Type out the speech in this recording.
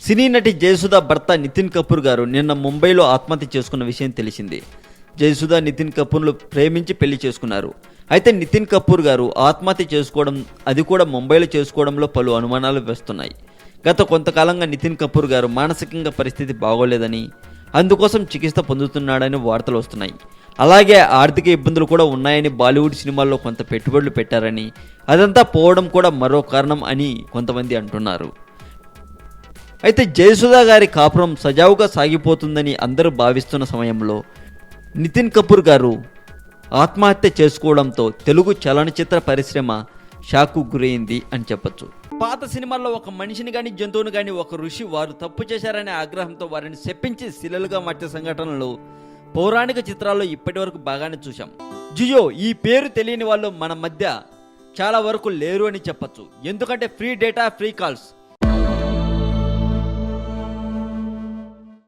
సినీ నటి జయసుధ భర్త నితిన్ కపూర్ గారు నిన్న ముంబైలో ఆత్మహత్య చేసుకున్న విషయం తెలిసిందే. జయసుధ నితిన్ కపూర్ను ప్రేమించి పెళ్లి చేసుకున్నారు. అయితే నితిన్ కపూర్ గారు ఆత్మహత్య చేసుకోవడం, అది కూడా ముంబైలో చేసుకోవడంలో పలు అనుమానాలు వస్తున్నాయి. గత కొంతకాలంగా నితిన్ కపూర్ గారు మానసికంగా పరిస్థితి బాగోలేదని, అందుకోసం చికిత్స పొందుతున్నాడని వార్తలు వస్తున్నాయి. అలాగే ఆర్థిక ఇబ్బందులు కూడా ఉన్నాయని, బాలీవుడ్ సినిమాల్లో కొంత పెట్టుబడులు పెట్టారని, అదంతా పోవడం కూడా మరో కారణం అని కొంతమంది అంటున్నారు. అయితే జయసుధ గారి కాపురం సజావుగా సాగిపోతుందని అందరూ భావిస్తున్న సమయంలో నితిన్ కపూర్ గారు ఆత్మహత్య చేసుకోవడంతో తెలుగు చలనచిత్ర పరిశ్రమ షాక్కు గురైంది అని చెప్పొచ్చు. పాత సినిమాల్లో ఒక మనిషిని కానీ జంతువుని కానీ ఒక ఋషి వారు తప్పు చేశారనే ఆగ్రహంతో వారిని శపించి శిలలుగా మార్చే సంఘటనలు పౌరాణిక చిత్రాల్లో ఇప్పటి వరకు బాగానే చూశాం. జియో ఈ పేరు తెలియని వాళ్ళు మన మధ్య చాలా వరకు లేరు అని చెప్పొచ్చు. ఎందుకంటే ఫ్రీ డేటా, ఫ్రీ కాల్స్,